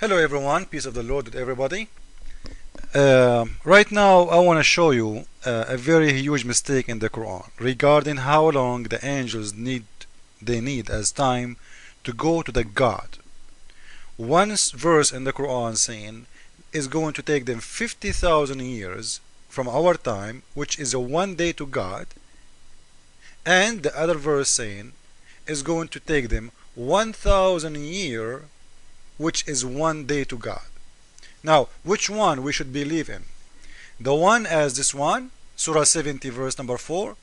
Hello everyone, peace of the Lord with everybody. Right now I want to show you a very huge mistake in the Quran regarding how long the angels need as time to go to the God. One verse in the Quran saying is going to take them 50,000 years from our time, which is a one day to God, and the other verse saying is going to take them 1,000 years, which is one day to God. Now, which one we should believe in? The one as this one, Surah 70, verse number 4.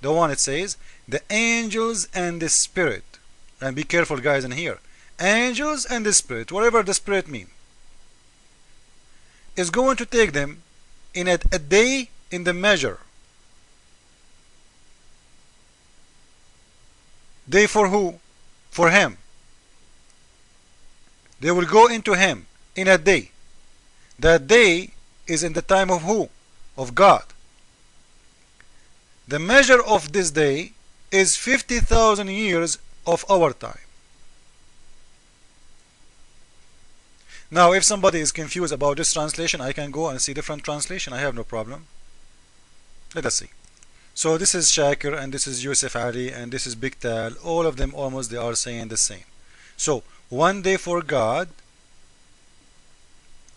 The one it says, the angels and the spirit. And be careful, guys, in here. Angels and the spirit, whatever the spirit mean, is going to take them in a day in the measure. Day for who? For him. They will go into him in a day. That day is in the time of who? Of God. The measure of this day is 50,000 years of our time. Now, if somebody is confused about this translation, I can go and see different translation. I have no problem. Let us see. So this is Shakir, and this is Yusuf Ali, and this is Big Tal. All of them almost they are saying the same. So one day for God,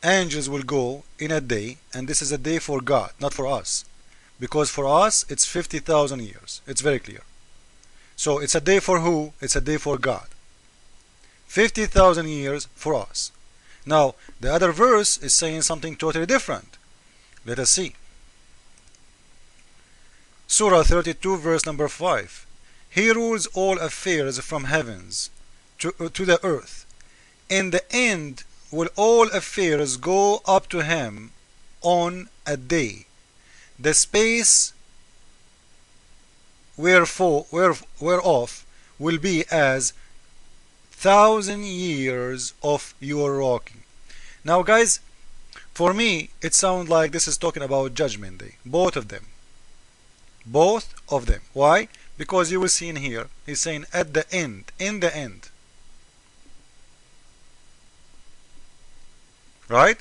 angels will go in a day, and this is a day for God, not for us, because for us it's 50,000 years. It's very clear. So it's a day for who? It's a day for God. 50,000 years for us. Now the other verse is saying something totally different. Let us see. Surah 32, verse number 5. He rules all affairs from heavens to the earth. In the end will all affairs go up to him on a day. The space whereof will be as 1,000 years of your walking. Now guys, for me it sounds like this is talking about judgment day. Both of them. Both of them. Why? Because you will see in here, he's saying at the end, in the end. Right?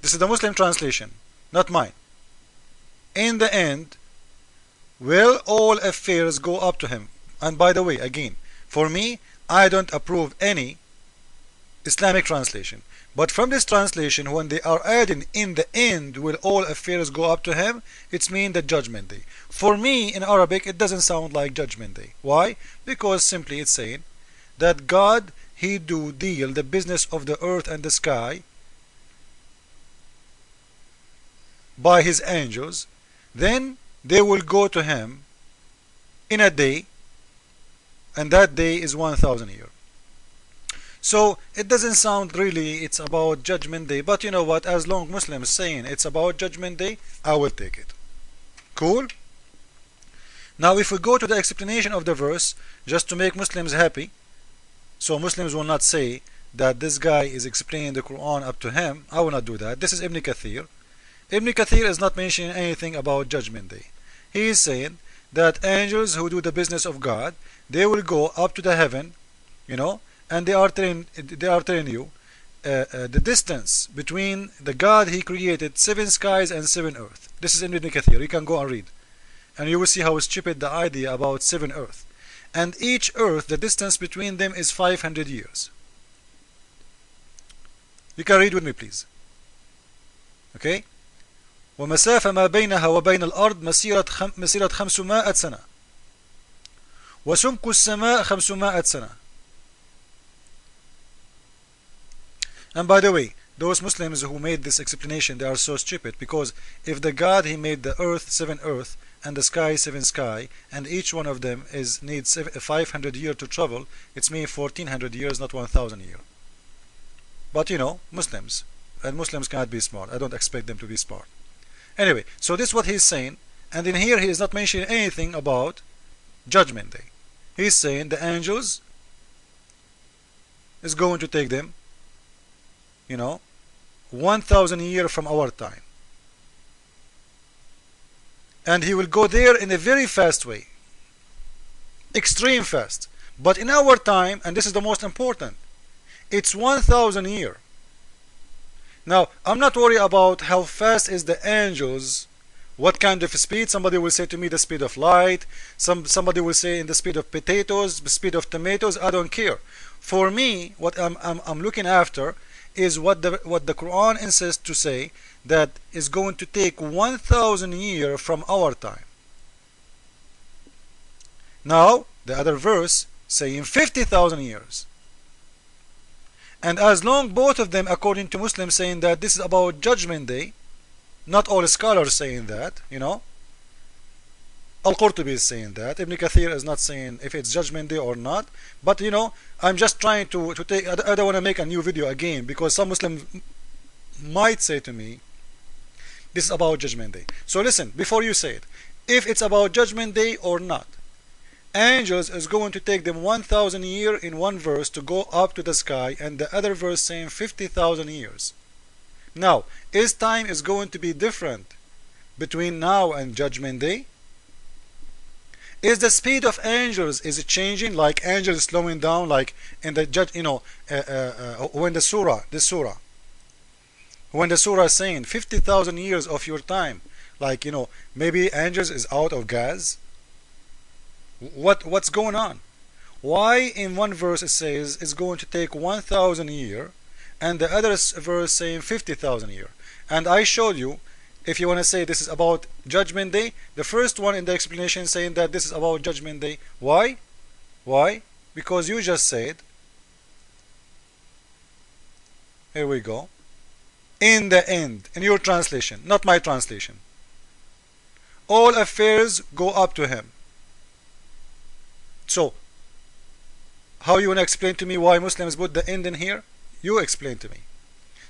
This is the Muslim translation, not mine. In the end, will all affairs go up to him. And by the way, again, for me, I don't approve any Islamic translation. But from this translation, when they are adding in the end will all affairs go up to him, it's mean the judgment day. For me, in Arabic, it doesn't sound like judgment day. Why? Because simply it's saying that God, he do deal the business of the earth and the sky by his angels, then they will go to him in a day, and that day is 1,000 years. So it doesn't sound really it's about judgment day, but you know what, as long Muslims saying it's about judgment day, I will take it. Cool? Now if we go to the explanation of the verse, just to make Muslims happy, so Muslims will not say that this guy is explaining the Quran up to him, I will not do that. This is Ibn Kathir. Ibn Kathir is not mentioning anything about judgment day. He is saying that angels who do the business of God, they will go up to the heaven, you know, and they are telling you the distance between the God he created 7 skies and 7 earth. This is in Ibn Kathir. You can go and read, and you will see how stupid the idea about 7 earth. And each earth, the distance between them is 500 years. You can read with me, please. Okay. ومسافة ما بينها وبين الأرض مسيرة 500 سنة وسمك السماء 500 سنة. And by the way, those Muslims who made this explanation, they are so stupid, because if the God he made the earth 7 earth and the sky 7 sky, and each one of them needs 500 years to travel, it's means 1400 years, not 1000 years. But you know, Muslims, and Muslims cannot be smart. I don't expect them to be smart. Anyway, so this is what he's saying, and in here he is not mentioning anything about judgment day. He's saying the angels is going to take them, you know, 1,000 years from our time, and he will go there in a very fast way, extreme fast. But in our time, and this is the most important, it's 1,000 year. Now, I'm not worried about how fast is the angels, what kind of speed. Somebody will say to me the speed of light. Somebody will say in the speed of potatoes, the speed of tomatoes. I don't care. For me, what I'm looking after is what the Quran insists to say, that is going to take 1,000 years from our time. Now, the other verse saying 50,000 years. And as long both of them, according to Muslims, saying that this is about Judgment Day, not all scholars saying that, Al-Qurtubi is saying that. Ibn Kathir is not saying if it's Judgment Day or not. But I'm just trying to take. I don't want to make a new video again, because some Muslims might say to me, this is about Judgment Day. So listen, before you say it, if it's about Judgment Day or not, angels is going to take them 1,000 years in one verse to go up to the sky, and the other verse saying 50,000 years. Now, is time is going to be different between now and Judgment Day? Is the speed of angels, is it changing, like angels slowing down, like in the when the surah, when the surah is saying 50,000 years of your time, like maybe angels is out of gas? What's going on? Why in one verse it says it's going to take 1,000 years, and the other verse saying 50,000 years? And I showed you, if you want to say this is about Judgment Day, the first one in the explanation saying that this is about Judgment Day. Why? Why? Because you just said, here we go, in the end, in your translation, not my translation, all affairs go up to him. So, how you want to explain to me why Muslims put the end in here? You explain to me.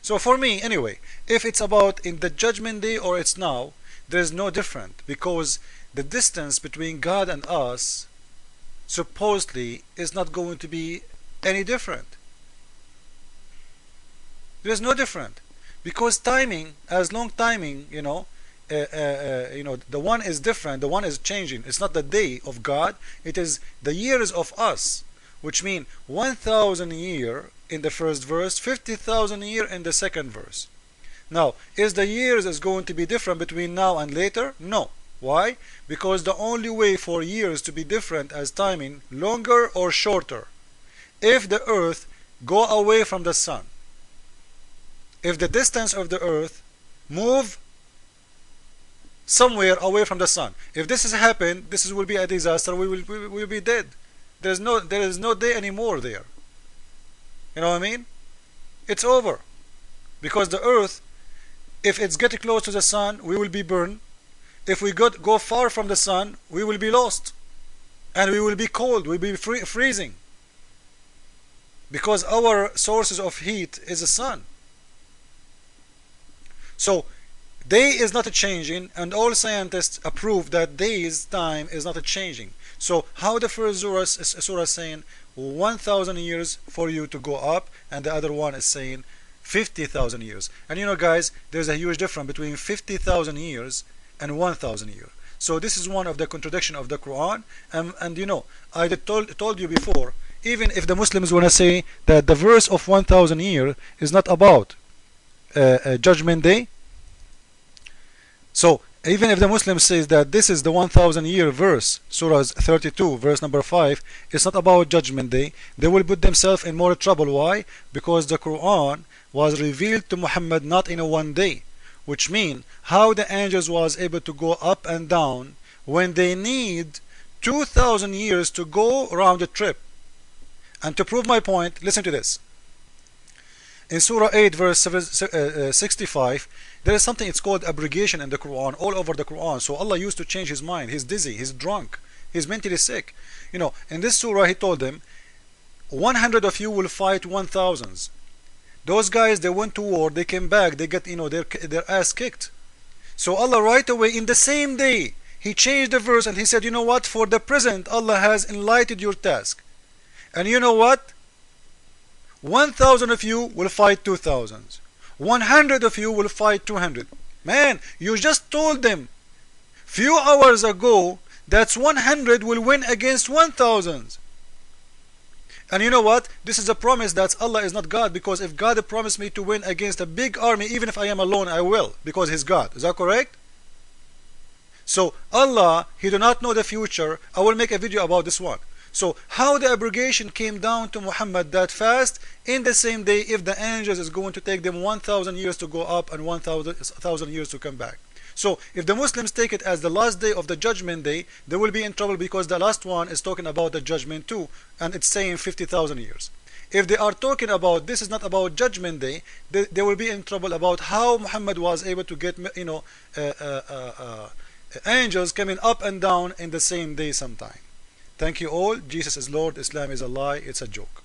So for me, anyway, if it's about in the Judgment Day or it's now, there's no different, because the distance between God and us supposedly is not going to be any different. There's no different, because timing, as long timing, the one is different, the one is changing. It's not the day of God, it is the years of us, which mean 1,000 year in the first verse, 50,000 year in the second verse. Now, is the years is going to be different between now and later? No. Why? Because the only way for years to be different as timing, longer or shorter, if the earth go away from the sun. If the distance of the earth move somewhere away from the sun. If this has happened, this will be a disaster. We will be dead. There is no day anymore there. You know what I mean? It's over, because the earth, if it's getting close to the sun, we will be burned. If we go far from the sun, we will be lost, and we will be cold. We will be freezing, because our sources of heat is the sun. So day is not changing, and all scientists approve that day's time is not changing. So how the first surah is saying 1,000 years for you to go up, and the other one is saying 50,000 years. And guys, there's a huge difference between 50,000 years and 1,000 years. So this is one of the contradiction of the Quran. And I told you before, even if the Muslims want to say that the verse of 1,000 years is not about Judgment Day, so even if the Muslim says that this is the 1,000 year verse, Surah 32, verse number 5, it's not about Judgment Day, they will put themselves in more trouble. Why? Because the Quran was revealed to Muhammad not in a one day, which means how the angels was able to go up and down when they need 2,000 years to go around the trip. And to prove my point, listen to this. In Surah 8, verse 65, there is something, it's called abrogation in the Quran, all over the Quran. So Allah used to change his mind. He's dizzy, he's drunk, he's mentally sick. In this surah he told them, 100 of you will fight 1,000. Those guys, they went to war, they came back, they get their ass kicked. So Allah right away in the same day, he changed the verse and he said, you know what, for the present Allah has enlightened your task. And you know what? 1,000 of you will fight 2,000. 100 of you will fight 200. Man, you just told them few hours ago that 100 will win against 1,000. And you know what? This is a promise that Allah is not God, because if God promised me to win against a big army, even if I am alone, I will, because He's God. Is that correct? So Allah, He do not know the future. I will make a video about this one. So how the abrogation came down to Muhammad that fast in the same day, if the angels is going to take them 1,000 years to go up and 1,000 years to come back. So if the Muslims take it as the last day of the judgment day, they will be in trouble, because the last one is talking about the judgment too, and it's saying 50,000 years. If they are talking about this is not about judgment day, they will be in trouble about how Muhammad was able to get angels coming up and down in the same day sometime. Thank you all. Jesus is Lord. Islam is a lie. It's a joke.